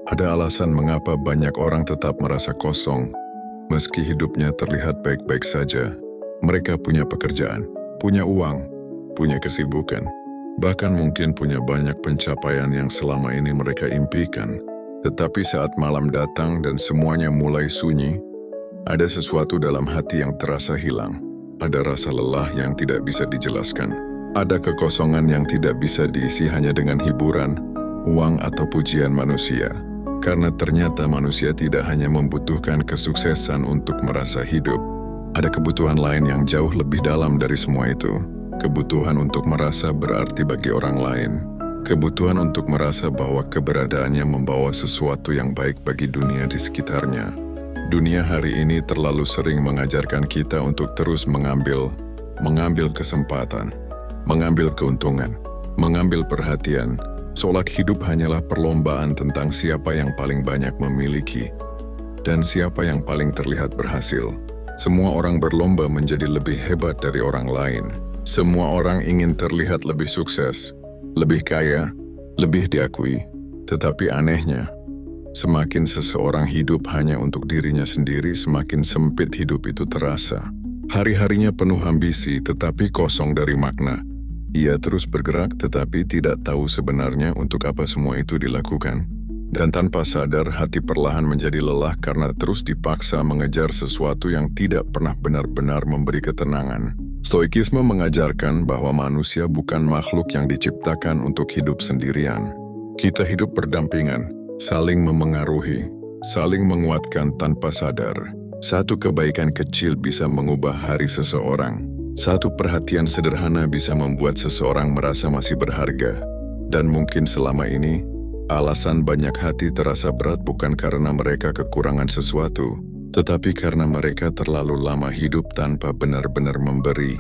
Ada alasan mengapa banyak orang tetap merasa kosong, meski hidupnya terlihat baik-baik saja. Mereka punya pekerjaan, punya uang, punya kesibukan, bahkan mungkin punya banyak pencapaian yang selama ini mereka impikan. Tetapi saat malam datang dan semuanya mulai sunyi, ada sesuatu dalam hati yang terasa hilang. Ada rasa lelah yang tidak bisa dijelaskan. Ada kekosongan yang tidak bisa diisi hanya dengan hiburan, uang atau pujian manusia. Karena ternyata manusia tidak hanya membutuhkan kesuksesan untuk merasa hidup. Ada kebutuhan lain yang jauh lebih dalam dari semua itu. Kebutuhan untuk merasa berarti bagi orang lain. Kebutuhan untuk merasa bahwa keberadaannya membawa sesuatu yang baik bagi dunia di sekitarnya. Dunia hari ini terlalu sering mengajarkan kita untuk terus mengambil kesempatan, mengambil keuntungan, mengambil perhatian, seolah hidup hanyalah perlombaan tentang siapa yang paling banyak memiliki dan siapa yang paling terlihat berhasil. Semua orang berlomba menjadi lebih hebat dari orang lain. Semua orang ingin terlihat lebih sukses, lebih kaya, lebih diakui. Tetapi anehnya, semakin seseorang hidup hanya untuk dirinya sendiri, semakin sempit hidup itu terasa. Hari-harinya penuh ambisi tetapi kosong dari makna. Ia terus bergerak tetapi tidak tahu sebenarnya untuk apa semua itu dilakukan. Dan tanpa sadar hati perlahan menjadi lelah karena terus dipaksa mengejar sesuatu yang tidak pernah benar-benar memberi ketenangan. Stoikisme mengajarkan bahwa manusia bukan makhluk yang diciptakan untuk hidup sendirian. Kita hidup berdampingan, saling memengaruhi, saling menguatkan tanpa sadar. Satu kebaikan kecil bisa mengubah hari seseorang. Satu perhatian sederhana bisa membuat seseorang merasa masih berharga. Dan mungkin selama ini, alasan banyak hati terasa berat bukan karena mereka kekurangan sesuatu, tetapi karena mereka terlalu lama hidup tanpa benar-benar memberi.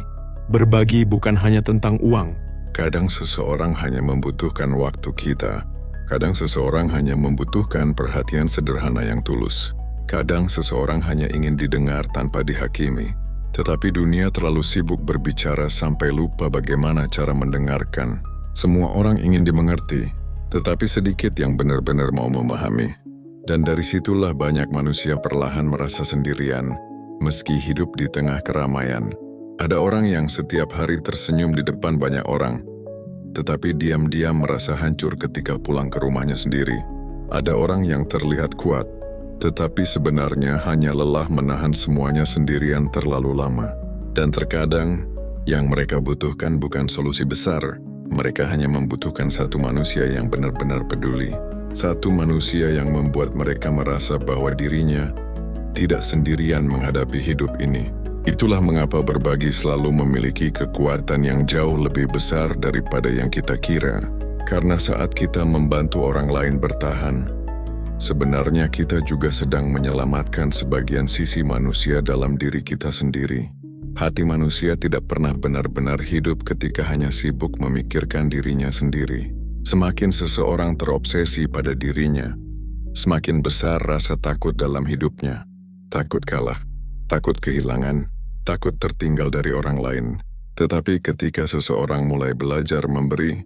Berbagi bukan hanya tentang uang. Kadang seseorang hanya membutuhkan waktu kita. Kadang seseorang hanya membutuhkan perhatian sederhana yang tulus. Kadang seseorang hanya ingin didengar tanpa dihakimi. Tetapi dunia terlalu sibuk berbicara sampai lupa bagaimana cara mendengarkan. Semua orang ingin dimengerti, tetapi sedikit yang benar-benar mau memahami. Dan dari situlah banyak manusia perlahan merasa sendirian, meski hidup di tengah keramaian. Ada orang yang setiap hari tersenyum di depan banyak orang, tetapi diam-diam merasa hancur ketika pulang ke rumahnya sendiri. Ada orang yang terlihat kuat, tetapi sebenarnya hanya lelah menahan semuanya sendirian terlalu lama. Dan terkadang, yang mereka butuhkan bukan solusi besar. Mereka hanya membutuhkan satu manusia yang benar-benar peduli. Satu manusia yang membuat mereka merasa bahwa dirinya tidak sendirian menghadapi hidup ini. Itulah mengapa berbagi selalu memiliki kekuatan yang jauh lebih besar daripada yang kita kira. Karena saat kita membantu orang lain bertahan, sebenarnya kita juga sedang menyelamatkan sebagian sisi manusia dalam diri kita sendiri. Hati manusia tidak pernah benar-benar hidup ketika hanya sibuk memikirkan dirinya sendiri. Semakin seseorang terobsesi pada dirinya, semakin besar rasa takut dalam hidupnya. Takut kalah, takut kehilangan, takut tertinggal dari orang lain. Tetapi ketika seseorang mulai belajar memberi,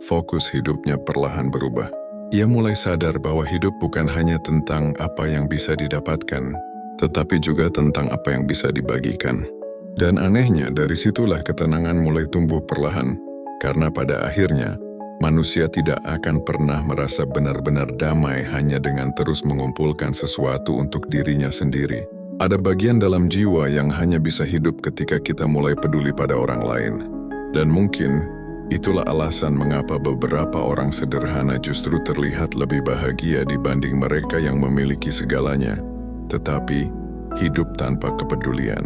fokus hidupnya perlahan berubah. Ia mulai sadar bahwa hidup bukan hanya tentang apa yang bisa didapatkan, tetapi juga tentang apa yang bisa dibagikan. Dan anehnya dari situlah ketenangan mulai tumbuh perlahan, karena pada akhirnya manusia tidak akan pernah merasa benar-benar damai hanya dengan terus mengumpulkan sesuatu untuk dirinya sendiri. Ada bagian dalam jiwa yang hanya bisa hidup ketika kita mulai peduli pada orang lain. Dan mungkin itulah alasan mengapa beberapa orang sederhana justru terlihat lebih bahagia dibanding mereka yang memiliki segalanya, tetapi hidup tanpa kepedulian.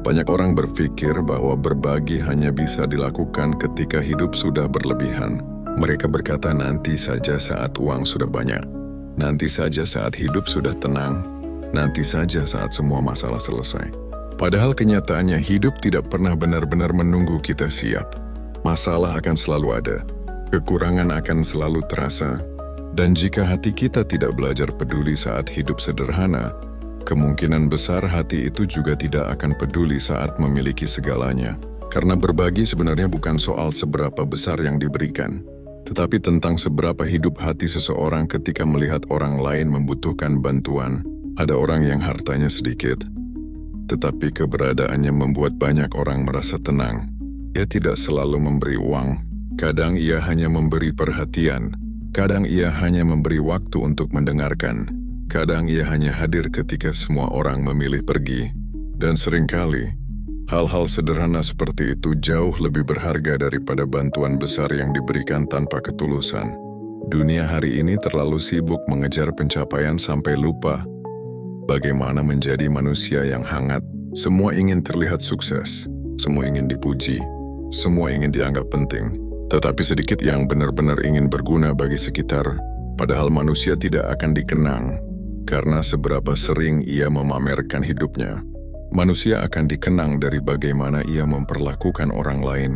Banyak orang berpikir bahwa berbagi hanya bisa dilakukan ketika hidup sudah berlebihan. Mereka berkata nanti saja saat uang sudah banyak, nanti saja saat hidup sudah tenang, nanti saja saat semua masalah selesai. Padahal kenyataannya hidup tidak pernah benar-benar menunggu kita siap. Masalah akan selalu ada, kekurangan akan selalu terasa, dan jika hati kita tidak belajar peduli saat hidup sederhana, kemungkinan besar hati itu juga tidak akan peduli saat memiliki segalanya. Karena berbagi sebenarnya bukan soal seberapa besar yang diberikan, tetapi tentang seberapa hidup hati seseorang ketika melihat orang lain membutuhkan bantuan. Ada orang yang hartanya sedikit, tetapi keberadaannya membuat banyak orang merasa tenang. Ia tidak selalu memberi uang, kadang ia hanya memberi perhatian, kadang ia hanya memberi waktu untuk mendengarkan, kadang ia hanya hadir ketika semua orang memilih pergi. Dan seringkali, hal-hal sederhana seperti itu jauh lebih berharga daripada bantuan besar yang diberikan tanpa ketulusan. Dunia hari ini terlalu sibuk mengejar pencapaian sampai lupa bagaimana menjadi manusia yang hangat. Semua ingin terlihat sukses, semua ingin dipuji, semua ingin dianggap penting. Tetapi sedikit yang benar-benar ingin berguna bagi sekitar, padahal manusia tidak akan dikenang karena seberapa sering ia memamerkan hidupnya. Manusia akan dikenang dari bagaimana ia memperlakukan orang lain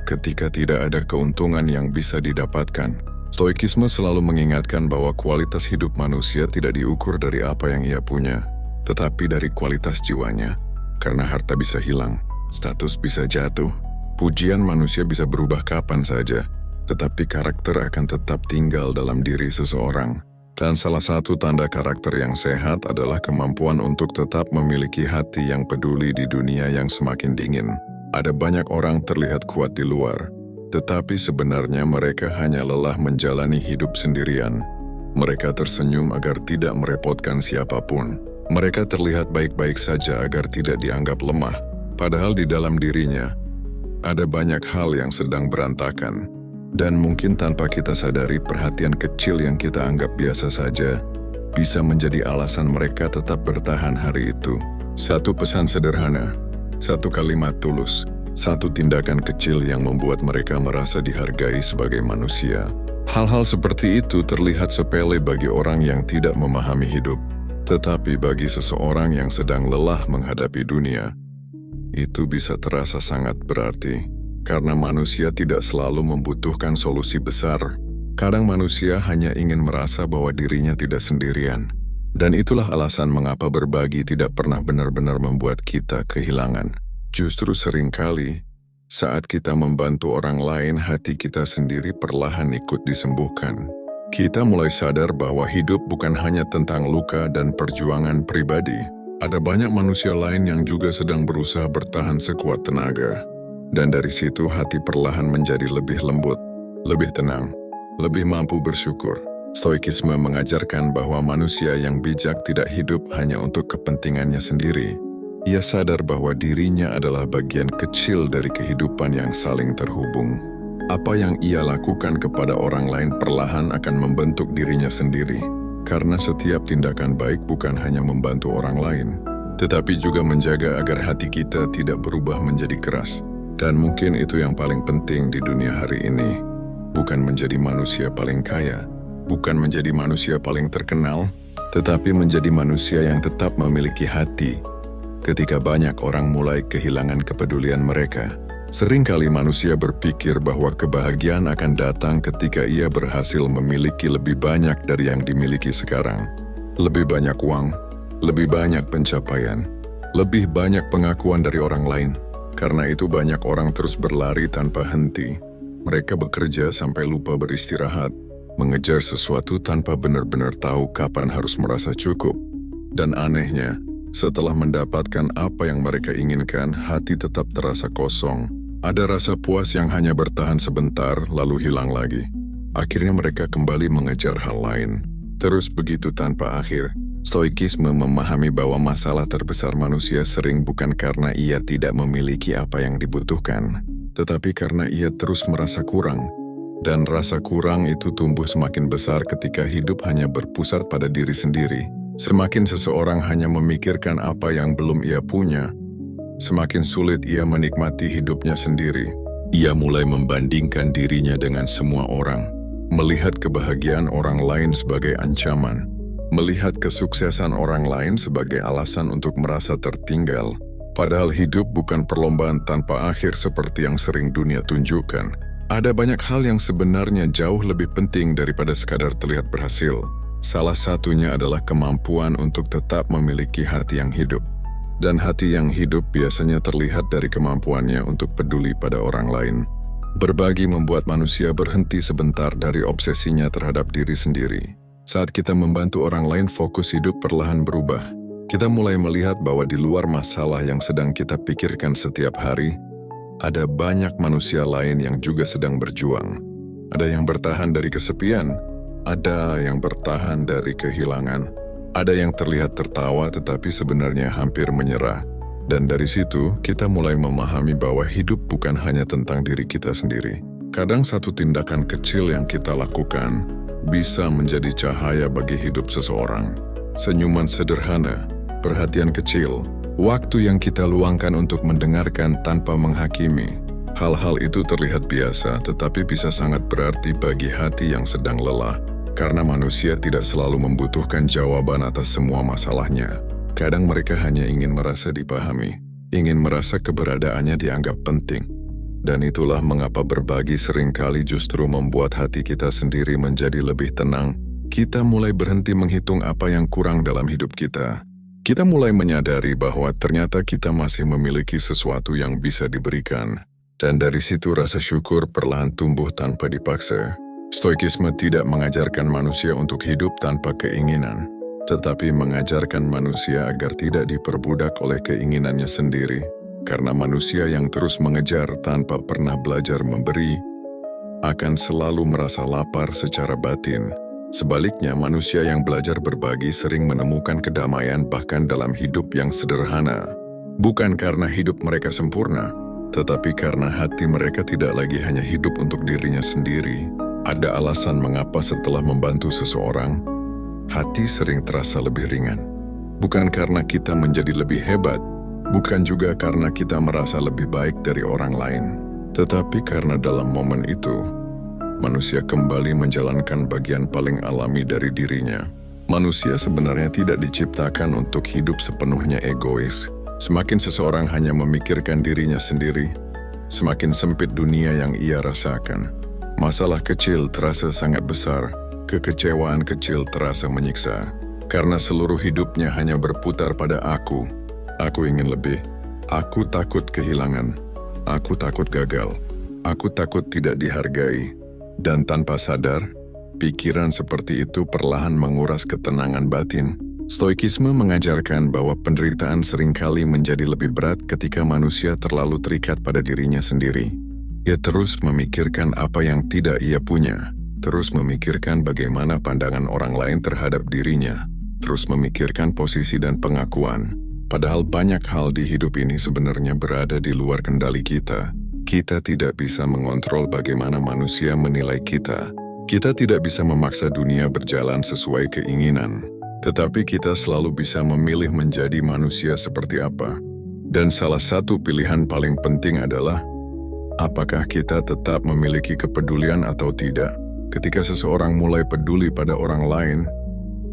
ketika tidak ada keuntungan yang bisa didapatkan. Stoikisme selalu mengingatkan bahwa kualitas hidup manusia tidak diukur dari apa yang ia punya, tetapi dari kualitas jiwanya. Karena harta bisa hilang, status bisa jatuh, pujian manusia bisa berubah kapan saja, tetapi karakter akan tetap tinggal dalam diri seseorang. Dan salah satu tanda karakter yang sehat adalah kemampuan untuk tetap memiliki hati yang peduli di dunia yang semakin dingin. Ada banyak orang terlihat kuat di luar, tetapi sebenarnya mereka hanya lelah menjalani hidup sendirian. Mereka tersenyum agar tidak merepotkan siapapun. Mereka terlihat baik-baik saja agar tidak dianggap lemah, padahal di dalam dirinya ada banyak hal yang sedang berantakan. Dan mungkin tanpa kita sadari, perhatian kecil yang kita anggap biasa saja bisa menjadi alasan mereka tetap bertahan hari itu. Satu pesan sederhana, satu kalimat tulus, satu tindakan kecil yang membuat mereka merasa dihargai sebagai manusia. Hal-hal seperti itu terlihat sepele bagi orang yang tidak memahami hidup. Tetapi bagi seseorang yang sedang lelah menghadapi dunia, itu bisa terasa sangat berarti. Karena manusia tidak selalu membutuhkan solusi besar. Kadang manusia hanya ingin merasa bahwa dirinya tidak sendirian. Dan itulah alasan mengapa berbagi tidak pernah benar-benar membuat kita kehilangan. Justru seringkali, saat kita membantu orang lain, hati kita sendiri perlahan ikut disembuhkan. Kita mulai sadar bahwa hidup bukan hanya tentang luka dan perjuangan pribadi. Ada banyak manusia lain yang juga sedang berusaha bertahan sekuat tenaga. Dan dari situ hati perlahan menjadi lebih lembut, lebih tenang, lebih mampu bersyukur. Stoikisme mengajarkan bahwa manusia yang bijak tidak hidup hanya untuk kepentingannya sendiri. Ia sadar bahwa dirinya adalah bagian kecil dari kehidupan yang saling terhubung. Apa yang ia lakukan kepada orang lain perlahan akan membentuk dirinya sendiri. Karena setiap tindakan baik bukan hanya membantu orang lain, tetapi juga menjaga agar hati kita tidak berubah menjadi keras. Dan mungkin itu yang paling penting di dunia hari ini. Bukan menjadi manusia paling kaya, bukan menjadi manusia paling terkenal, tetapi menjadi manusia yang tetap memiliki hati. Ketika banyak orang mulai kehilangan kepedulian mereka, seringkali manusia berpikir bahwa kebahagiaan akan datang ketika ia berhasil memiliki lebih banyak dari yang dimiliki sekarang. Lebih banyak uang, lebih banyak pencapaian, lebih banyak pengakuan dari orang lain. Karena itu banyak orang terus berlari tanpa henti. Mereka bekerja sampai lupa beristirahat, mengejar sesuatu tanpa benar-benar tahu kapan harus merasa cukup. Dan anehnya, setelah mendapatkan apa yang mereka inginkan, hati tetap terasa kosong. Ada rasa puas yang hanya bertahan sebentar, lalu hilang lagi. Akhirnya mereka kembali mengejar hal lain. Terus begitu tanpa akhir. Stoikisme memahami bahwa masalah terbesar manusia sering bukan karena ia tidak memiliki apa yang dibutuhkan, tetapi karena ia terus merasa kurang. Dan rasa kurang itu tumbuh semakin besar ketika hidup hanya berpusat pada diri sendiri. Semakin seseorang hanya memikirkan apa yang belum ia punya, semakin sulit ia menikmati hidupnya sendiri. Ia mulai membandingkan dirinya dengan semua orang, melihat kebahagiaan orang lain sebagai ancaman, melihat kesuksesan orang lain sebagai alasan untuk merasa tertinggal. Padahal hidup bukan perlombaan tanpa akhir seperti yang sering dunia tunjukkan. Ada banyak hal yang sebenarnya jauh lebih penting daripada sekadar terlihat berhasil. Salah satunya adalah kemampuan untuk tetap memiliki hati yang hidup. Dan hati yang hidup biasanya terlihat dari kemampuannya untuk peduli pada orang lain. Berbagi membuat manusia berhenti sebentar dari obsesinya terhadap diri sendiri. Saat kita membantu orang lain, fokus hidup perlahan berubah. Kita mulai melihat bahwa di luar masalah yang sedang kita pikirkan setiap hari, ada banyak manusia lain yang juga sedang berjuang. Ada yang bertahan dari kesepian, ada yang bertahan dari kehilangan, ada yang terlihat tertawa tetapi sebenarnya hampir menyerah. Dan dari situ, kita mulai memahami bahwa hidup bukan hanya tentang diri kita sendiri. Kadang satu tindakan kecil yang kita lakukan bisa menjadi cahaya bagi hidup seseorang. Senyuman sederhana, perhatian kecil, waktu yang kita luangkan untuk mendengarkan tanpa menghakimi. Hal-hal itu terlihat biasa, tetapi bisa sangat berarti bagi hati yang sedang lelah. Karena manusia tidak selalu membutuhkan jawaban atas semua masalahnya. Kadang mereka hanya ingin merasa dipahami, ingin merasa keberadaannya dianggap penting. Dan itulah mengapa berbagi seringkali justru membuat hati kita sendiri menjadi lebih tenang. Kita mulai berhenti menghitung apa yang kurang dalam hidup kita. Kita mulai menyadari bahwa ternyata kita masih memiliki sesuatu yang bisa diberikan. Dan dari situ rasa syukur perlahan tumbuh tanpa dipaksa. Stoikisme tidak mengajarkan manusia untuk hidup tanpa keinginan, tetapi mengajarkan manusia agar tidak diperbudak oleh keinginannya sendiri. Karena manusia yang terus mengejar tanpa pernah belajar memberi, akan selalu merasa lapar secara batin. Sebaliknya, manusia yang belajar berbagi sering menemukan kedamaian bahkan dalam hidup yang sederhana. Bukan karena hidup mereka sempurna, tetapi karena hati mereka tidak lagi hanya hidup untuk dirinya sendiri. Ada alasan mengapa setelah membantu seseorang, hati sering terasa lebih ringan. Bukan karena kita menjadi lebih hebat, bukan juga karena kita merasa lebih baik dari orang lain, tetapi karena dalam momen itu, manusia kembali menjalankan bagian paling alami dari dirinya. Manusia sebenarnya tidak diciptakan untuk hidup sepenuhnya egois. Semakin seseorang hanya memikirkan dirinya sendiri, semakin sempit dunia yang ia rasakan. Masalah kecil terasa sangat besar, kekecewaan kecil terasa menyiksa. Karena seluruh hidupnya hanya berputar pada aku. Aku ingin lebih. Aku takut kehilangan. Aku takut gagal. Aku takut tidak dihargai. Dan tanpa sadar, pikiran seperti itu perlahan menguras ketenangan batin. Stoikisme mengajarkan bahwa penderitaan seringkali menjadi lebih berat ketika manusia terlalu terikat pada dirinya sendiri. Ia terus memikirkan apa yang tidak ia punya, terus memikirkan bagaimana pandangan orang lain terhadap dirinya, terus memikirkan posisi dan pengakuan. Padahal banyak hal di hidup ini sebenarnya berada di luar kendali kita. Kita tidak bisa mengontrol bagaimana manusia menilai kita. Kita tidak bisa memaksa dunia berjalan sesuai keinginan. Tetapi kita selalu bisa memilih menjadi manusia seperti apa. Dan salah satu pilihan paling penting adalah, apakah kita tetap memiliki kepedulian atau tidak? Ketika seseorang mulai peduli pada orang lain,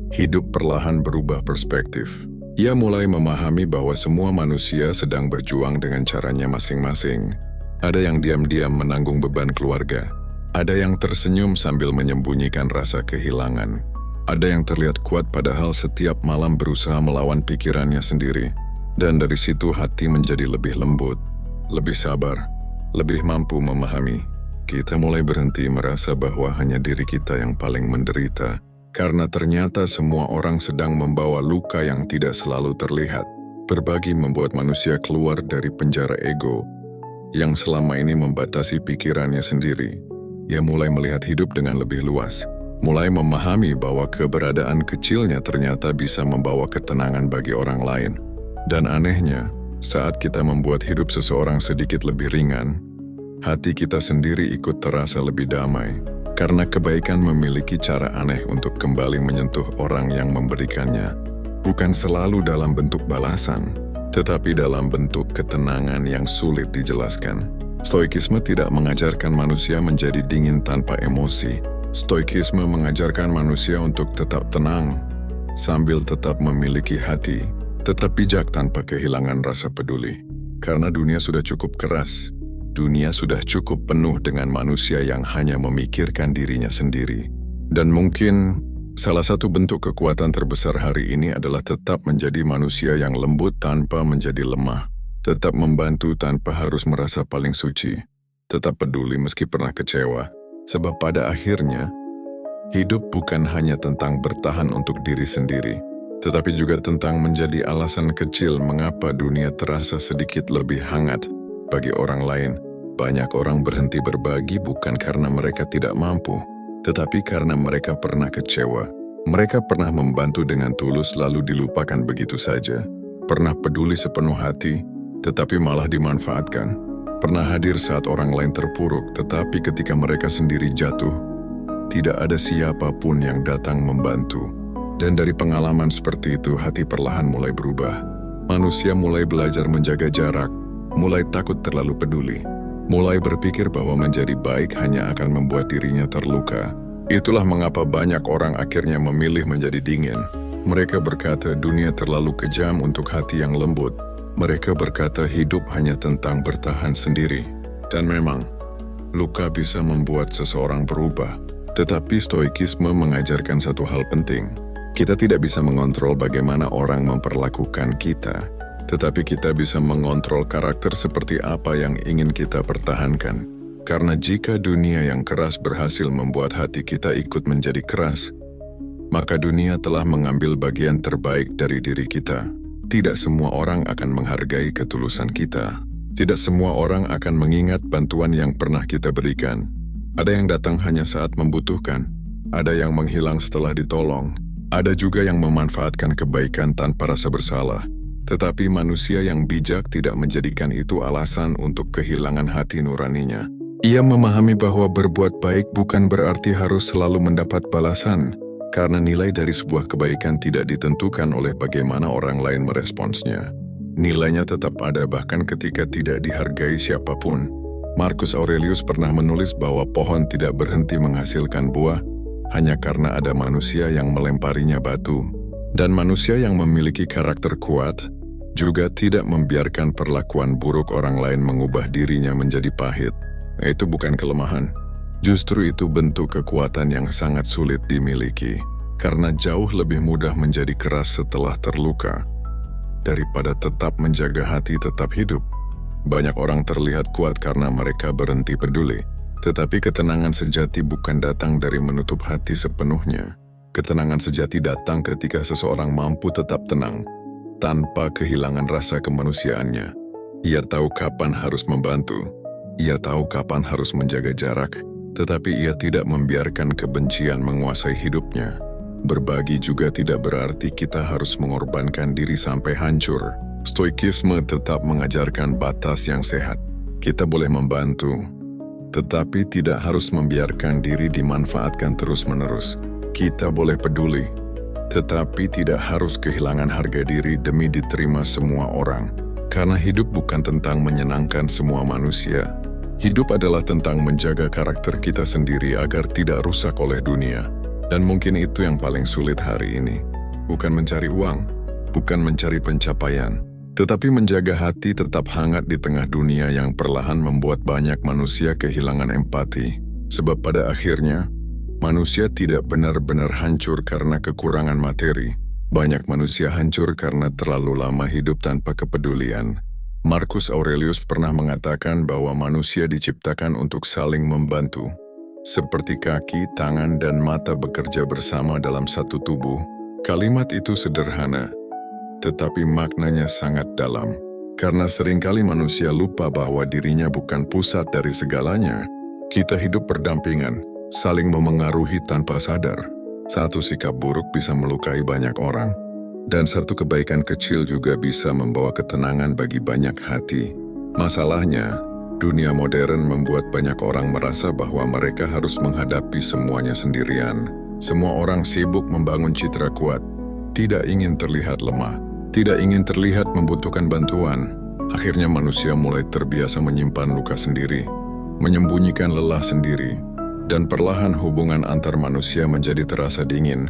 hidup perlahan berubah perspektif. Ia mulai memahami bahwa semua manusia sedang berjuang dengan caranya masing-masing. Ada yang diam-diam menanggung beban keluarga. Ada yang tersenyum sambil menyembunyikan rasa kehilangan. Ada yang terlihat kuat padahal setiap malam berusaha melawan pikirannya sendiri. Dan dari situ hati menjadi lebih lembut, lebih sabar, lebih mampu memahami. Kita mulai berhenti merasa bahwa hanya diri kita yang paling menderita, karena ternyata semua orang sedang membawa luka yang tidak selalu terlihat. Berbagi membuat manusia keluar dari penjara ego yang selama ini membatasi pikirannya sendiri. Ia mulai melihat hidup dengan lebih luas, mulai memahami bahwa keberadaan kecilnya ternyata bisa membawa ketenangan bagi orang lain. Dan anehnya, saat kita membuat hidup seseorang sedikit lebih ringan, hati kita sendiri ikut terasa lebih damai, karena kebaikan memiliki cara aneh untuk kembali menyentuh orang yang memberikannya. Bukan selalu dalam bentuk balasan, tetapi dalam bentuk ketenangan yang sulit dijelaskan. Stoikisme tidak mengajarkan manusia menjadi dingin tanpa emosi. Stoikisme mengajarkan manusia untuk tetap tenang, sambil tetap memiliki hati, tetap bijak tanpa kehilangan rasa peduli. Karena dunia sudah cukup keras, dunia sudah cukup penuh dengan manusia yang hanya memikirkan dirinya sendiri. Dan mungkin salah satu bentuk kekuatan terbesar hari ini adalah tetap menjadi manusia yang lembut tanpa menjadi lemah. Tetap membantu tanpa harus merasa paling suci. tetap peduli meski pernah kecewa, sebab pada akhirnya, hidup bukan hanya tentang bertahan untuk diri sendiri, tetapi juga tentang menjadi alasan kecil mengapa dunia terasa sedikit lebih hangat bagi orang lain. Banyak orang berhenti berbagi bukan karena mereka tidak mampu, tetapi karena mereka pernah kecewa. Mereka pernah membantu dengan tulus lalu dilupakan begitu saja. Pernah peduli sepenuh hati, tetapi malah dimanfaatkan. Pernah hadir saat orang lain terpuruk, tetapi ketika mereka sendiri jatuh, tidak ada siapapun yang datang membantu. Dan dari pengalaman seperti itu, hati perlahan mulai berubah. Manusia mulai belajar menjaga jarak, mulai takut terlalu peduli, mulai berpikir bahwa menjadi baik hanya akan membuat dirinya terluka. Itulah mengapa banyak orang akhirnya memilih menjadi dingin. Mereka berkata dunia terlalu kejam untuk hati yang lembut. Mereka berkata hidup hanya tentang bertahan sendiri. Dan memang, luka bisa membuat seseorang berubah. Tetapi stoikisme mengajarkan satu hal penting. Kita tidak bisa mengontrol bagaimana orang memperlakukan kita, tetapi kita bisa mengontrol karakter seperti apa yang ingin kita pertahankan. Karena jika dunia yang keras berhasil membuat hati kita ikut menjadi keras, maka dunia telah mengambil bagian terbaik dari diri kita. Tidak semua orang akan menghargai ketulusan kita. Tidak semua orang akan mengingat bantuan yang pernah kita berikan. Ada yang datang hanya saat membutuhkan. Ada yang menghilang setelah ditolong. Ada juga yang memanfaatkan kebaikan tanpa rasa bersalah. Tetapi manusia yang bijak tidak menjadikan itu alasan untuk kehilangan hati nuraninya. Ia memahami bahwa berbuat baik bukan berarti harus selalu mendapat balasan, karena nilai dari sebuah kebaikan tidak ditentukan oleh bagaimana orang lain meresponsnya. Nilainya tetap ada bahkan ketika tidak dihargai siapapun. Marcus Aurelius pernah menulis bahwa pohon tidak berhenti menghasilkan buah hanya karena ada manusia yang melemparinya batu. Dan manusia yang memiliki karakter kuat juga tidak membiarkan perlakuan buruk orang lain mengubah dirinya menjadi pahit. Itu bukan kelemahan. Justru itu bentuk kekuatan yang sangat sulit dimiliki, karena jauh lebih mudah menjadi keras setelah terluka, daripada tetap menjaga hati tetap hidup. Banyak orang terlihat kuat karena mereka berhenti peduli, tetapi ketenangan sejati bukan datang dari menutup hati sepenuhnya. Ketenangan sejati datang ketika seseorang mampu tetap tenang, tanpa kehilangan rasa kemanusiaannya. Ia tahu kapan harus membantu, ia tahu kapan harus menjaga jarak, tetapi ia tidak membiarkan kebencian menguasai hidupnya. Berbagi juga tidak berarti kita harus mengorbankan diri sampai hancur. Stoikisme tetap mengajarkan batas yang sehat. Kita boleh membantu, tetapi tidak harus membiarkan diri dimanfaatkan terus-menerus. Kita boleh peduli, tetapi tidak harus kehilangan harga diri demi diterima semua orang. Karena hidup bukan tentang menyenangkan semua manusia. Hidup adalah tentang menjaga karakter kita sendiri agar tidak rusak oleh dunia. Dan mungkin itu yang paling sulit hari ini. Bukan mencari uang, bukan mencari pencapaian, tetapi menjaga hati tetap hangat di tengah dunia yang perlahan membuat banyak manusia kehilangan empati. Sebab pada akhirnya, manusia tidak benar-benar hancur karena kekurangan materi. Banyak manusia hancur karena terlalu lama hidup tanpa kepedulian. Marcus Aurelius pernah mengatakan bahwa manusia diciptakan untuk saling membantu. Seperti kaki, tangan, dan mata bekerja bersama dalam satu tubuh. Kalimat itu sederhana, tetapi maknanya sangat dalam. Karena seringkali manusia lupa bahwa dirinya bukan pusat dari segalanya. Kita hidup berdampingan, saling memengaruhi tanpa sadar. Satu sikap buruk bisa melukai banyak orang. Dan satu kebaikan kecil juga bisa membawa ketenangan bagi banyak hati. Masalahnya, dunia modern membuat banyak orang merasa bahwa mereka harus menghadapi semuanya sendirian. Semua orang sibuk membangun citra kuat, tidak ingin terlihat lemah, tidak ingin terlihat membutuhkan bantuan. Akhirnya manusia mulai terbiasa menyimpan luka sendiri, menyembunyikan lelah sendiri, dan perlahan hubungan antar manusia menjadi terasa dingin.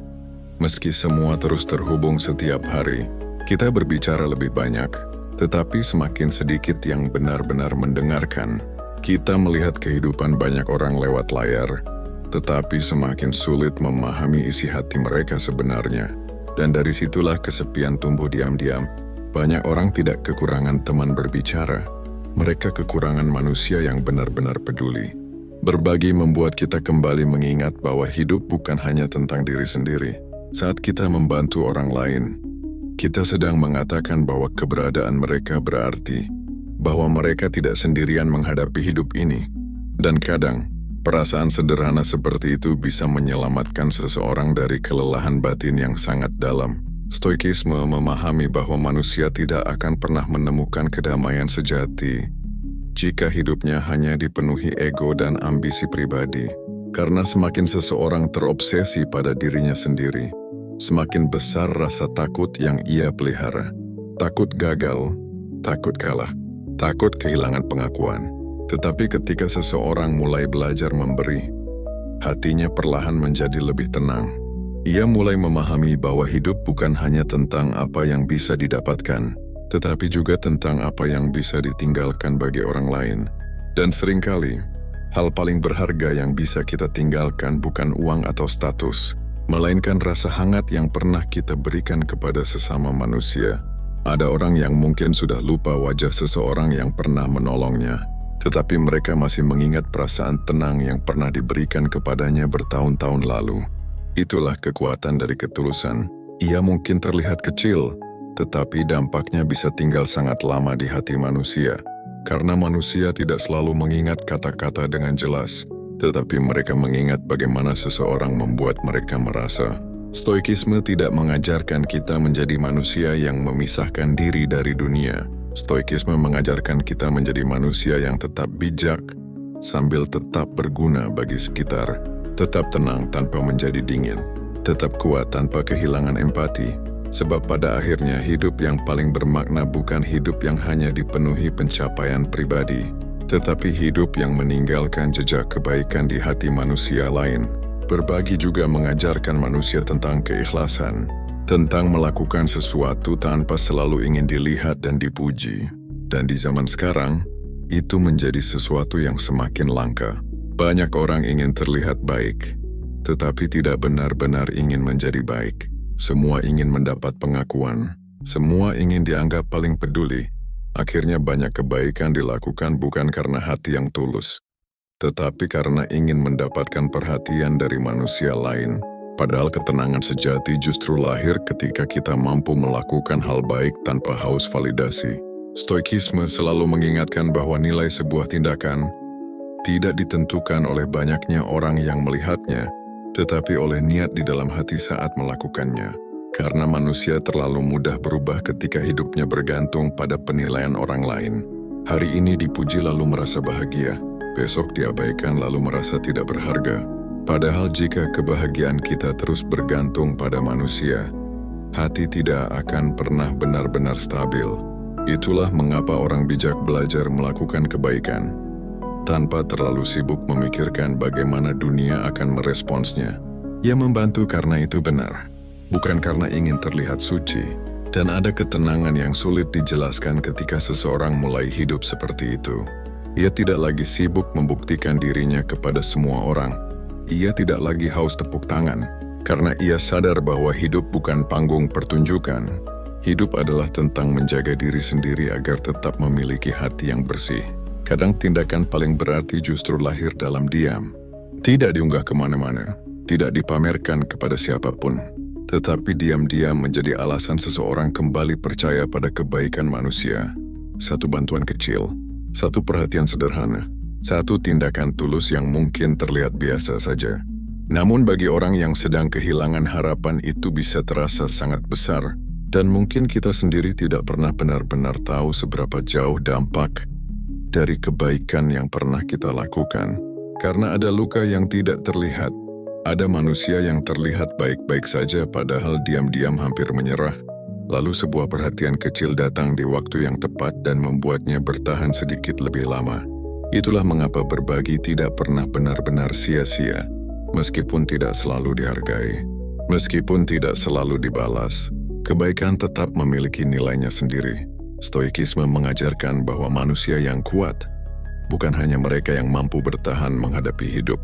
Meski semua terus terhubung setiap hari, kita berbicara lebih banyak, tetapi semakin sedikit yang benar-benar mendengarkan. Kita melihat kehidupan banyak orang lewat layar, tetapi semakin sulit memahami isi hati mereka sebenarnya. Dan dari situlah kesepian tumbuh diam-diam. Banyak orang tidak kekurangan teman berbicara, Mereka kekurangan manusia yang benar-benar peduli. Berbagi membuat kita kembali mengingat bahwa hidup bukan hanya tentang diri sendiri. Saat kita membantu orang lain, kita sedang mengatakan bahwa keberadaan mereka berarti, bahwa mereka tidak sendirian menghadapi hidup ini. Dan kadang, perasaan sederhana seperti itu bisa menyelamatkan seseorang dari kelelahan batin yang sangat dalam. Stoikisme memahami bahwa manusia tidak akan pernah menemukan kedamaian sejati jika hidupnya hanya dipenuhi ego dan ambisi pribadi. Karena semakin seseorang terobsesi pada dirinya sendiri, semakin besar rasa takut yang ia pelihara. Takut gagal, takut kalah, takut kehilangan pengakuan. Tetapi ketika seseorang mulai belajar memberi, hatinya perlahan menjadi lebih tenang. Ia mulai memahami bahwa hidup bukan hanya tentang apa yang bisa didapatkan, tetapi juga tentang apa yang bisa ditinggalkan bagi orang lain. Dan seringkali, hal paling berharga yang bisa kita tinggalkan bukan uang atau status, melainkan rasa hangat yang pernah kita berikan kepada sesama manusia. Ada orang yang mungkin sudah lupa wajah seseorang yang pernah menolongnya, tetapi mereka masih mengingat perasaan tenang yang pernah diberikan kepadanya bertahun-tahun lalu. Itulah kekuatan dari ketulusan. Ia mungkin terlihat kecil, tetapi dampaknya bisa tinggal sangat lama di hati manusia. Karena manusia tidak selalu mengingat kata-kata dengan jelas, tetapi mereka mengingat bagaimana seseorang membuat mereka merasa. Stoikisme tidak mengajarkan kita menjadi manusia yang memisahkan diri dari dunia. Stoikisme mengajarkan kita menjadi manusia yang tetap bijak, sambil tetap berguna bagi sekitar. Tetap tenang tanpa menjadi dingin, tetap kuat tanpa kehilangan empati. Sebab pada akhirnya hidup yang paling bermakna bukan hidup yang hanya dipenuhi pencapaian pribadi, tetapi hidup yang meninggalkan jejak kebaikan di hati manusia lain. Berbagi juga mengajarkan manusia tentang keikhlasan, tentang melakukan sesuatu tanpa selalu ingin dilihat dan dipuji. Dan di zaman sekarang, itu menjadi sesuatu yang semakin langka. Banyak orang ingin terlihat baik, tetapi tidak benar-benar ingin menjadi baik. Semua ingin mendapat pengakuan, semua ingin dianggap paling peduli. Akhirnya banyak kebaikan dilakukan bukan karena hati yang tulus, tetapi karena ingin mendapatkan perhatian dari manusia lain. Padahal ketenangan sejati justru lahir ketika kita mampu melakukan hal baik tanpa haus validasi. Stoikisme selalu mengingatkan bahwa nilai sebuah tindakan tidak ditentukan oleh banyaknya orang yang melihatnya, tetapi oleh niat di dalam hati saat melakukannya. Karena manusia terlalu mudah berubah ketika hidupnya bergantung pada penilaian orang lain. Hari ini dipuji lalu merasa bahagia, besok diabaikan lalu merasa tidak berharga. Padahal jika kebahagiaan kita terus bergantung pada manusia, hati tidak akan pernah benar-benar stabil. Itulah mengapa orang bijak belajar melakukan kebaikan, tanpa terlalu sibuk memikirkan bagaimana dunia akan meresponsnya. Ia membantu karena itu benar, bukan karena ingin terlihat suci. Dan ada ketenangan yang sulit dijelaskan ketika seseorang mulai hidup seperti itu. Ia tidak lagi sibuk membuktikan dirinya kepada semua orang. Ia tidak lagi haus tepuk tangan, karena ia sadar bahwa hidup bukan panggung pertunjukan. Hidup adalah tentang menjaga diri sendiri agar tetap memiliki hati yang bersih. Kadang tindakan paling berarti justru lahir dalam diam. Tidak diunggah kemana-mana, tidak dipamerkan kepada siapapun, tetapi diam-diam menjadi alasan seseorang kembali percaya pada kebaikan manusia. Satu bantuan kecil, satu perhatian sederhana, satu tindakan tulus yang mungkin terlihat biasa saja. Namun bagi orang yang sedang kehilangan harapan itu bisa terasa sangat besar, dan mungkin kita sendiri tidak pernah benar-benar tahu seberapa jauh dampak dari kebaikan yang pernah kita lakukan. Karena ada luka yang tidak terlihat, ada manusia yang terlihat baik-baik saja padahal diam-diam hampir menyerah. Lalu sebuah perhatian kecil datang di waktu yang tepat dan membuatnya bertahan sedikit lebih lama. Itulah mengapa berbagi tidak pernah benar-benar sia-sia, meskipun tidak selalu dihargai, meskipun tidak selalu dibalas. Kebaikan tetap memiliki nilainya sendiri. Stoikisme mengajarkan bahwa manusia yang kuat bukan hanya mereka yang mampu bertahan menghadapi hidup,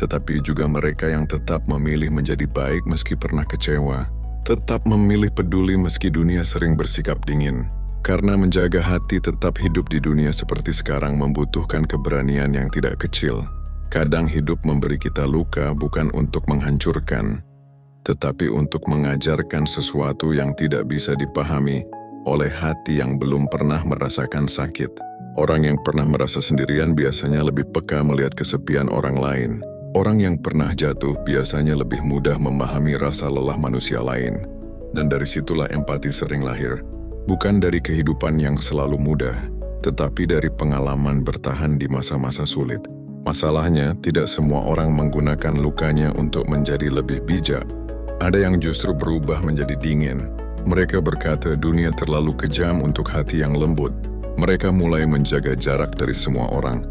tetapi juga mereka yang tetap memilih menjadi baik meski pernah kecewa, tetap memilih peduli meski dunia sering bersikap dingin, Karena menjaga hati tetap hidup di dunia seperti sekarang membutuhkan keberanian yang tidak kecil. Kadang hidup memberi kita luka bukan untuk menghancurkan, tetapi untuk mengajarkan sesuatu yang tidak bisa dipahami oleh hati yang belum pernah merasakan sakit. Orang yang pernah merasa sendirian biasanya lebih peka melihat kesepian orang lain. Orang yang pernah jatuh biasanya lebih mudah memahami rasa lelah manusia lain. Dan dari situlah empati sering lahir. Bukan dari kehidupan yang selalu mudah, tetapi dari pengalaman bertahan di masa-masa sulit. Masalahnya, tidak semua orang menggunakan lukanya untuk menjadi lebih bijak. Ada yang justru berubah menjadi dingin. Mereka berkata dunia terlalu kejam untuk hati yang lembut. Mereka mulai menjaga jarak dari semua orang.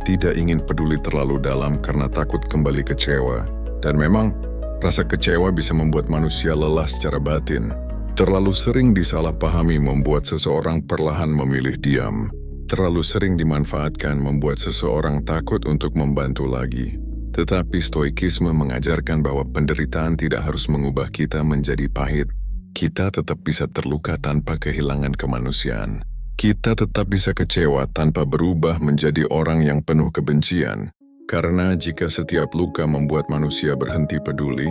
Tidak ingin peduli terlalu dalam karena takut kembali kecewa. Dan memang, rasa kecewa bisa membuat manusia lelah secara batin. Terlalu sering disalahpahami membuat seseorang perlahan memilih diam. Terlalu sering dimanfaatkan membuat seseorang takut untuk membantu lagi. Tetapi stoikisme mengajarkan bahwa penderitaan tidak harus mengubah kita menjadi pahit. Kita tetap bisa terluka tanpa kehilangan kemanusiaan. Kita tetap bisa kecewa tanpa berubah menjadi orang yang penuh kebencian. Karena jika setiap luka membuat manusia berhenti peduli,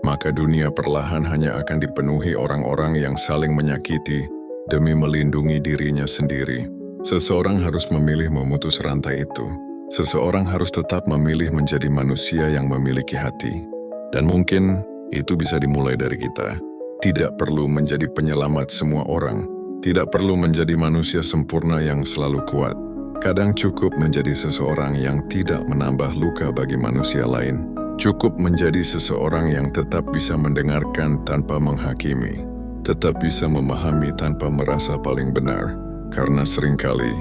maka dunia perlahan hanya akan dipenuhi orang-orang yang saling menyakiti demi melindungi dirinya sendiri. Seseorang harus memilih memutus rantai itu. Seseorang harus tetap memilih menjadi manusia yang memiliki hati. Dan mungkin itu bisa dimulai dari kita. Tidak perlu menjadi penyelamat semua orang. Tidak perlu menjadi manusia sempurna yang selalu kuat. Kadang cukup menjadi seseorang yang tidak menambah luka bagi manusia lain. Cukup menjadi seseorang yang tetap bisa mendengarkan tanpa menghakimi, tetap bisa memahami tanpa merasa paling benar. Karena seringkali,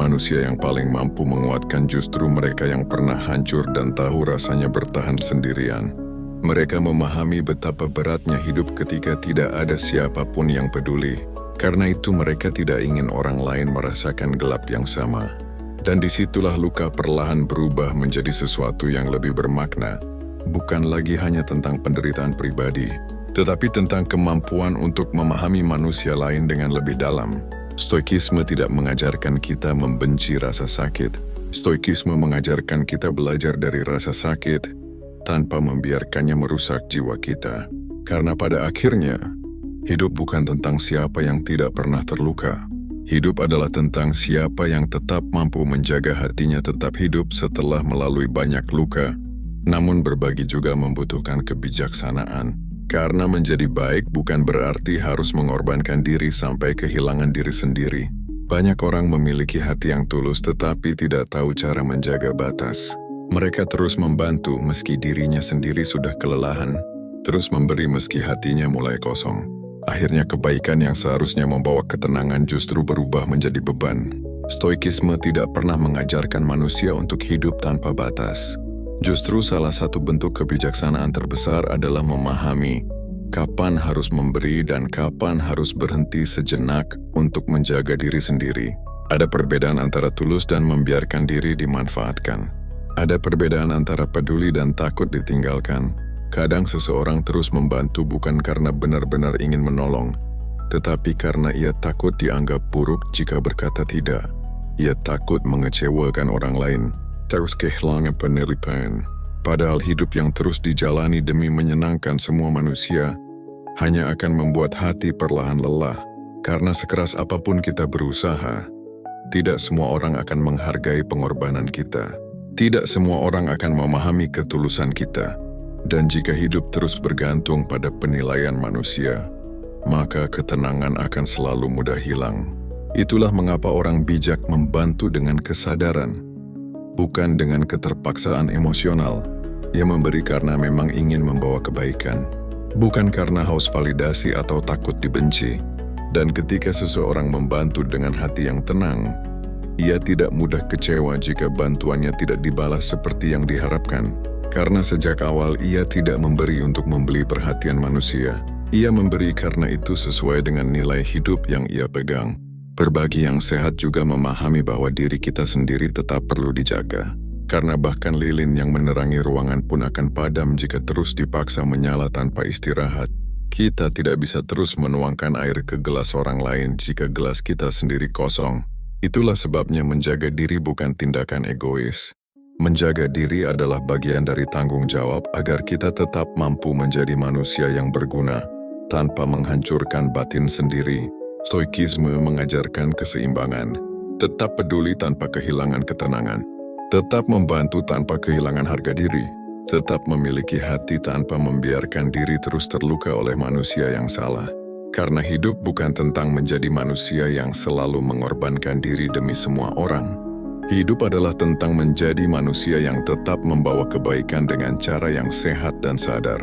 manusia yang paling mampu menguatkan justru mereka yang pernah hancur dan tahu rasanya bertahan sendirian. Mereka memahami betapa beratnya hidup ketika tidak ada siapapun yang peduli. Karena itu mereka tidak ingin orang lain merasakan gelap yang sama. Dan disitulah luka perlahan berubah menjadi sesuatu yang lebih bermakna. Bukan lagi hanya tentang penderitaan pribadi, tetapi tentang kemampuan untuk memahami manusia lain dengan lebih dalam. Stoikisme tidak mengajarkan kita membenci rasa sakit. Stoikisme mengajarkan kita belajar dari rasa sakit tanpa membiarkannya merusak jiwa kita. Karena pada akhirnya, hidup bukan tentang siapa yang tidak pernah terluka. Hidup adalah tentang siapa yang tetap mampu menjaga hatinya tetap hidup setelah melalui banyak luka, namun berbagi juga membutuhkan kebijaksanaan. Karena menjadi baik bukan berarti harus mengorbankan diri sampai kehilangan diri sendiri. Banyak orang memiliki hati yang tulus tetapi tidak tahu cara menjaga batas. Mereka terus membantu meski dirinya sendiri sudah kelelahan, terus memberi meski hatinya mulai kosong. Akhirnya kebaikan yang seharusnya membawa ketenangan justru berubah menjadi beban. Stoikisme tidak pernah mengajarkan manusia untuk hidup tanpa batas. Justru salah satu bentuk kebijaksanaan terbesar adalah memahami kapan harus memberi dan kapan harus berhenti sejenak untuk menjaga diri sendiri. Ada perbedaan antara tulus dan membiarkan diri dimanfaatkan. Ada perbedaan antara peduli dan takut ditinggalkan. Kadang seseorang terus membantu bukan karena benar-benar ingin menolong, tetapi karena ia takut dianggap buruk jika berkata tidak. Ia takut mengecewakan orang lain, terus kehilangan penilaian. Padahal hidup yang terus dijalani demi menyenangkan semua manusia hanya akan membuat hati perlahan lelah. Karena sekeras apapun kita berusaha, tidak semua orang akan menghargai pengorbanan kita. Tidak semua orang akan memahami ketulusan kita. Dan jika hidup terus bergantung pada penilaian manusia, maka ketenangan akan selalu mudah hilang. Itulah mengapa orang bijak membantu dengan kesadaran, bukan dengan keterpaksaan emosional. Ia memberi karena memang ingin membawa kebaikan, bukan karena haus validasi atau takut dibenci. Dan ketika seseorang membantu dengan hati yang tenang, ia tidak mudah kecewa jika bantuannya tidak dibalas seperti yang diharapkan. Karena sejak awal ia tidak memberi untuk membeli perhatian manusia. Ia memberi karena itu sesuai dengan nilai hidup yang ia pegang. Berbagi yang sehat juga memahami bahwa diri kita sendiri tetap perlu dijaga. Karena bahkan lilin yang menerangi ruangan pun akan padam jika terus dipaksa menyala tanpa istirahat. Kita tidak bisa terus menuangkan air ke gelas orang lain jika gelas kita sendiri kosong. Itulah sebabnya menjaga diri bukan tindakan egois. Menjaga diri adalah bagian dari tanggung jawab agar kita tetap mampu menjadi manusia yang berguna, tanpa menghancurkan batin sendiri. Stoikisme mengajarkan keseimbangan, tetap peduli tanpa kehilangan ketenangan, tetap membantu tanpa kehilangan harga diri, tetap memiliki hati tanpa membiarkan diri terus terluka oleh manusia yang salah. Karena hidup bukan tentang menjadi manusia yang selalu mengorbankan diri demi semua orang. Hidup adalah tentang menjadi manusia yang tetap membawa kebaikan dengan cara yang sehat dan sadar.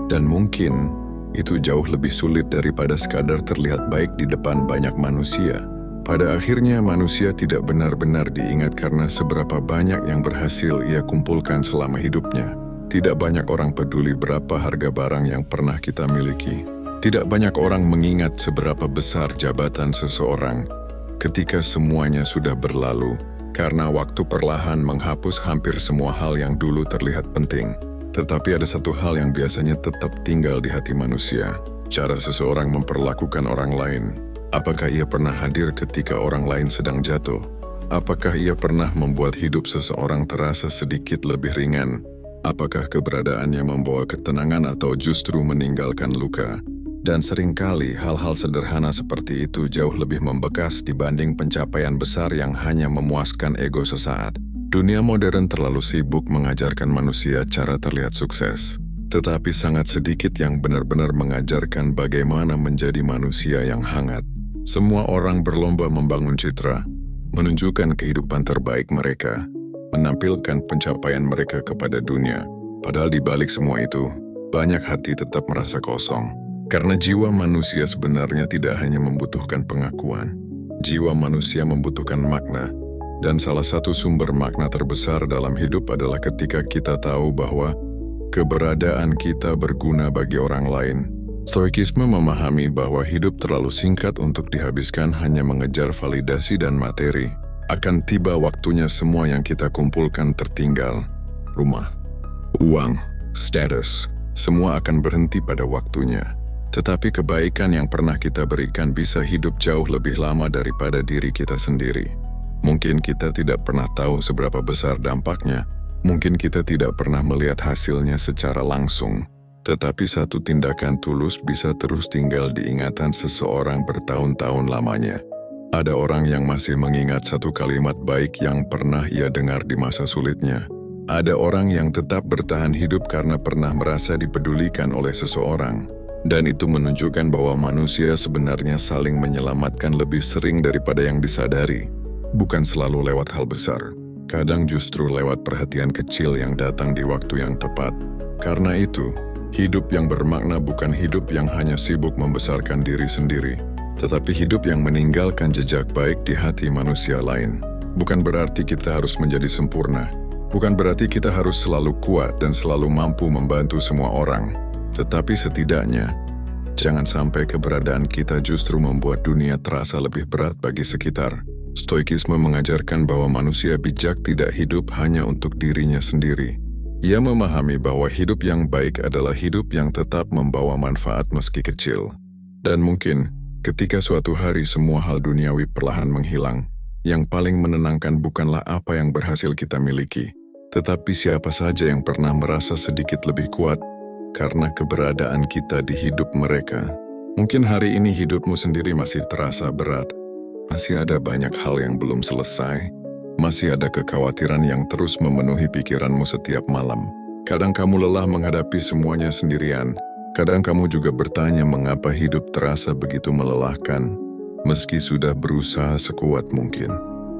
Dan mungkin itu jauh lebih sulit daripada sekadar terlihat baik di depan banyak manusia. Pada akhirnya manusia tidak benar-benar diingat karena seberapa banyak yang berhasil ia kumpulkan selama hidupnya. Tidak banyak orang peduli berapa harga barang yang pernah kita miliki. Tidak banyak orang mengingat seberapa besar jabatan seseorang ketika semuanya sudah berlalu, karena waktu perlahan menghapus hampir semua hal yang dulu terlihat penting. Tetapi ada satu hal yang biasanya tetap tinggal di hati manusia, cara seseorang memperlakukan orang lain. Apakah ia pernah hadir ketika orang lain sedang jatuh? Apakah ia pernah membuat hidup seseorang terasa sedikit lebih ringan? Apakah keberadaannya membawa ketenangan atau justru meninggalkan luka? Dan seringkali hal-hal sederhana seperti itu jauh lebih membekas dibanding pencapaian besar yang hanya memuaskan ego sesaat. Dunia modern terlalu sibuk mengajarkan manusia cara terlihat sukses, tetapi sangat sedikit yang benar-benar mengajarkan bagaimana menjadi manusia yang hangat. Semua orang berlomba membangun citra, menunjukkan kehidupan terbaik mereka, menampilkan pencapaian mereka kepada dunia. Padahal di balik semua itu, banyak hati tetap merasa kosong. Karena jiwa manusia sebenarnya tidak hanya membutuhkan pengakuan. Jiwa manusia membutuhkan makna. Dan salah satu sumber makna terbesar dalam hidup adalah ketika kita tahu bahwa keberadaan kita berguna bagi orang lain. Stoikisme memahami bahwa hidup terlalu singkat untuk dihabiskan hanya mengejar validasi dan materi. Akan tiba waktunya semua yang kita kumpulkan tertinggal. Rumah, uang, status, semua akan berhenti pada waktunya. Tetapi kebaikan yang pernah kita berikan bisa hidup jauh lebih lama daripada diri kita sendiri. Mungkin kita tidak pernah tahu seberapa besar dampaknya. Mungkin kita tidak pernah melihat hasilnya secara langsung. Tetapi satu tindakan tulus bisa terus tinggal di ingatan seseorang bertahun-tahun lamanya. Ada orang yang masih mengingat satu kalimat baik yang pernah ia dengar di masa sulitnya. Ada orang yang tetap bertahan hidup karena pernah merasa dipedulikan oleh seseorang. Dan itu menunjukkan bahwa manusia sebenarnya saling menyelamatkan lebih sering daripada yang disadari. Bukan selalu lewat hal besar. Kadang justru lewat perhatian kecil yang datang di waktu yang tepat. Karena itu, hidup yang bermakna bukan hidup yang hanya sibuk membesarkan diri sendiri, tetapi hidup yang meninggalkan jejak baik di hati manusia lain. Bukan berarti kita harus menjadi sempurna. Bukan berarti kita harus selalu kuat dan selalu mampu membantu semua orang. Tetapi setidaknya, jangan sampai keberadaan kita justru membuat dunia terasa lebih berat bagi sekitar. Stoikisme mengajarkan bahwa manusia bijak tidak hidup hanya untuk dirinya sendiri. Ia memahami bahwa hidup yang baik adalah hidup yang tetap membawa manfaat meski kecil. Dan mungkin, ketika suatu hari semua hal duniawi perlahan menghilang, yang paling menenangkan bukanlah apa yang berhasil kita miliki, tetapi siapa saja yang pernah merasa sedikit lebih kuat karena keberadaan kita di hidup mereka. Mungkin hari ini hidupmu sendiri masih terasa berat. Masih ada banyak hal yang belum selesai. Masih ada kekhawatiran yang terus memenuhi pikiranmu setiap malam. Kadang kamu lelah menghadapi semuanya sendirian. Kadang kamu juga bertanya mengapa hidup terasa begitu melelahkan, meski sudah berusaha sekuat mungkin.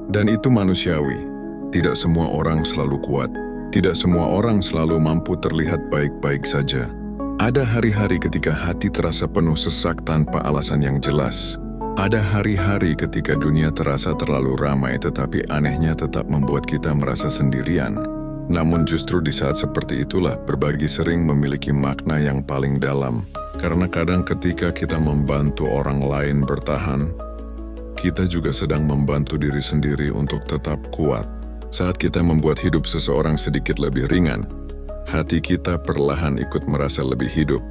Dan itu manusiawi. Tidak semua orang selalu kuat. Tidak semua orang selalu mampu terlihat baik-baik saja. Ada hari-hari ketika hati terasa penuh sesak tanpa alasan yang jelas. Ada hari-hari ketika dunia terasa terlalu ramai tetapi anehnya tetap membuat kita merasa sendirian. Namun justru di saat seperti itulah berbagi sering memiliki makna yang paling dalam. Karena kadang ketika kita membantu orang lain bertahan, kita juga sedang membantu diri sendiri untuk tetap kuat. Saat kita membuat hidup seseorang sedikit lebih ringan, hati kita perlahan ikut merasa lebih hidup.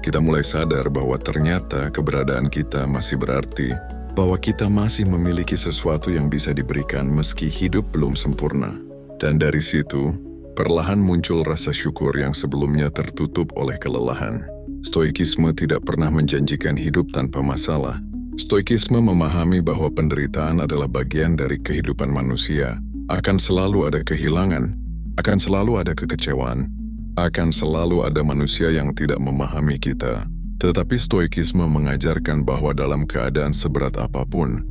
Kita mulai sadar bahwa ternyata keberadaan kita masih berarti, bahwa kita masih memiliki sesuatu yang bisa diberikan meski hidup belum sempurna. Dan dari situ, perlahan muncul rasa syukur yang sebelumnya tertutup oleh kelelahan. Stoikisme tidak pernah menjanjikan hidup tanpa masalah. Stoikisme memahami bahwa penderitaan adalah bagian dari kehidupan manusia. Akan selalu ada kehilangan, akan selalu ada kekecewaan, akan selalu ada manusia yang tidak memahami kita. Tetapi Stoikisme mengajarkan bahwa dalam keadaan seberat apapun,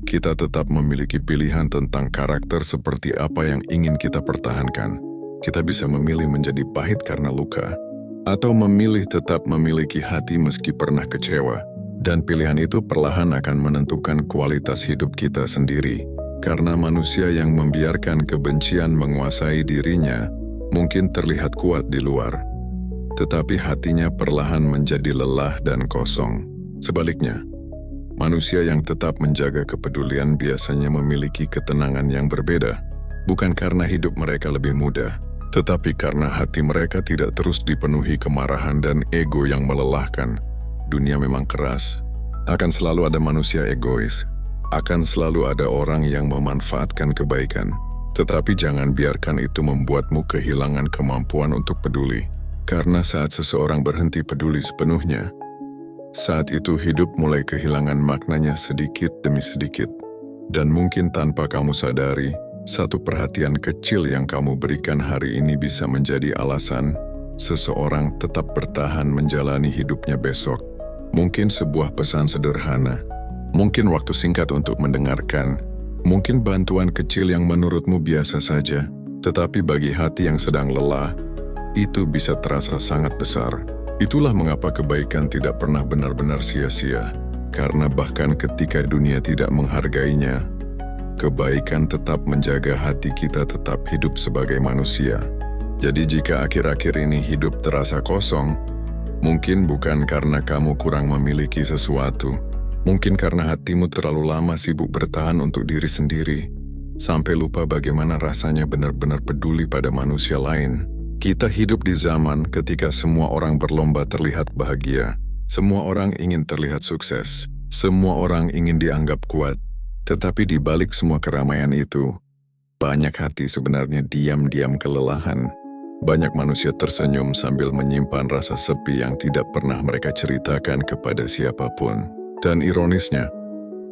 kita tetap memiliki pilihan tentang karakter seperti apa yang ingin kita pertahankan. Kita bisa memilih menjadi pahit karena luka, atau memilih tetap memiliki hati meski pernah kecewa. Dan pilihan itu perlahan akan menentukan kualitas hidup kita sendiri. Karena manusia yang membiarkan kebencian menguasai dirinya mungkin terlihat kuat di luar, tetapi hatinya perlahan menjadi lelah dan kosong. Sebaliknya, manusia yang tetap menjaga kepedulian biasanya memiliki ketenangan yang berbeda, bukan karena hidup mereka lebih mudah, tetapi karena hati mereka tidak terus dipenuhi kemarahan dan ego yang melelahkan. Dunia memang keras, akan selalu ada manusia egois, akan selalu ada orang yang memanfaatkan kebaikan, tetapi jangan biarkan itu membuatmu kehilangan kemampuan untuk peduli. Karena saat seseorang berhenti peduli sepenuhnya, saat itu hidup mulai kehilangan maknanya sedikit demi sedikit. Dan mungkin tanpa kamu sadari, satu perhatian kecil yang kamu berikan hari ini bisa menjadi alasan seseorang tetap bertahan menjalani hidupnya besok. Mungkin sebuah pesan sederhana, mungkin waktu singkat untuk mendengarkan, mungkin bantuan kecil yang menurutmu biasa saja, tetapi bagi hati yang sedang lelah, itu bisa terasa sangat besar. Itulah mengapa kebaikan tidak pernah benar-benar sia-sia, karena bahkan ketika dunia tidak menghargainya, kebaikan tetap menjaga hati kita tetap hidup sebagai manusia. Jadi jika akhir-akhir ini hidup terasa kosong, mungkin bukan karena kamu kurang memiliki sesuatu, mungkin karena hatimu terlalu lama sibuk bertahan untuk diri sendiri, sampai lupa bagaimana rasanya benar-benar peduli pada manusia lain. Kita hidup di zaman ketika semua orang berlomba terlihat bahagia, semua orang ingin terlihat sukses, semua orang ingin dianggap kuat, tetapi di balik semua keramaian itu, banyak hati sebenarnya diam-diam kelelahan. Banyak manusia tersenyum sambil menyimpan rasa sepi yang tidak pernah mereka ceritakan kepada siapapun. Dan ironisnya,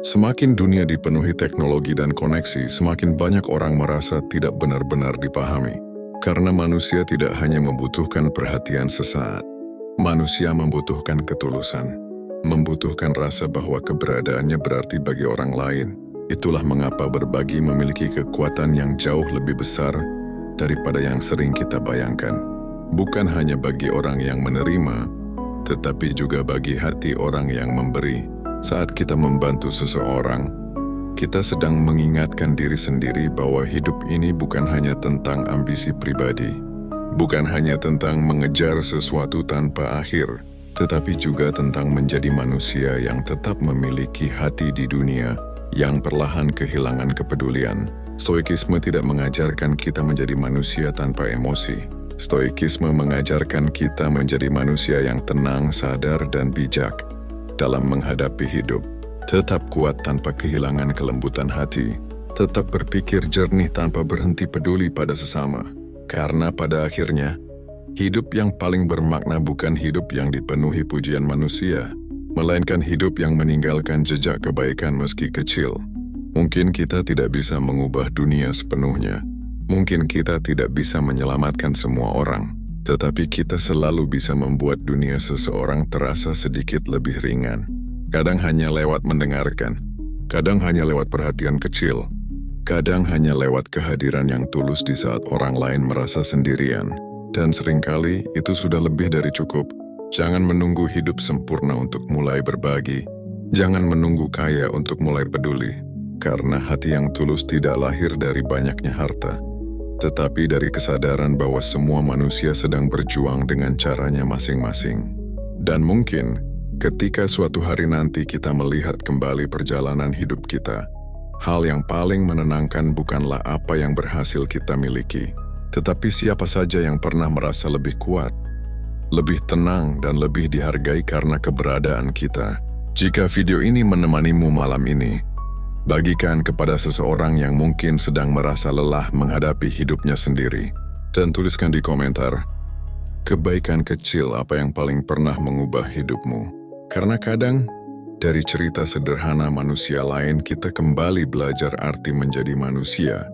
semakin dunia dipenuhi teknologi dan koneksi, semakin banyak orang merasa tidak benar-benar dipahami. Karena manusia tidak hanya membutuhkan perhatian sesaat, manusia membutuhkan ketulusan, membutuhkan rasa bahwa keberadaannya berarti bagi orang lain. Itulah mengapa berbagi memiliki kekuatan yang jauh lebih besar daripada yang sering kita bayangkan. Bukan hanya bagi orang yang menerima, tetapi juga bagi hati orang yang memberi. Saat kita membantu seseorang, kita sedang mengingatkan diri sendiri bahwa hidup ini bukan hanya tentang ambisi pribadi, bukan hanya tentang mengejar sesuatu tanpa akhir, tetapi juga tentang menjadi manusia yang tetap memiliki hati di dunia yang perlahan kehilangan kepedulian. Stoikisme tidak mengajarkan kita menjadi manusia tanpa emosi. Stoikisme mengajarkan kita menjadi manusia yang tenang, sadar, dan bijak dalam menghadapi hidup. Tetap kuat tanpa kehilangan kelembutan hati. Tetap berpikir jernih tanpa berhenti peduli pada sesama. Karena pada akhirnya, hidup yang paling bermakna bukan hidup yang dipenuhi pujian manusia, melainkan hidup yang meninggalkan jejak kebaikan meski kecil. Mungkin kita tidak bisa mengubah dunia sepenuhnya. Mungkin kita tidak bisa menyelamatkan semua orang. Tetapi kita selalu bisa membuat dunia seseorang terasa sedikit lebih ringan. Kadang hanya lewat mendengarkan. Kadang hanya lewat perhatian kecil. Kadang hanya lewat kehadiran yang tulus di saat orang lain merasa sendirian. Dan seringkali itu sudah lebih dari cukup. Jangan menunggu hidup sempurna untuk mulai berbagi. Jangan menunggu kaya untuk mulai peduli. Karena hati yang tulus tidak lahir dari banyaknya harta, tetapi dari kesadaran bahwa semua manusia sedang berjuang dengan caranya masing-masing. Dan mungkin, ketika suatu hari nanti kita melihat kembali perjalanan hidup kita, hal yang paling menenangkan bukanlah apa yang berhasil kita miliki, tetapi siapa saja yang pernah merasa lebih kuat, lebih tenang, dan lebih dihargai karena keberadaan kita. Jika video ini menemanimu malam ini, bagikan kepada seseorang yang mungkin sedang merasa lelah menghadapi hidupnya sendiri. Dan tuliskan di komentar, kebaikan kecil apa yang paling pernah mengubah hidupmu. Karena kadang, dari cerita sederhana manusia lain kita kembali belajar arti menjadi manusia.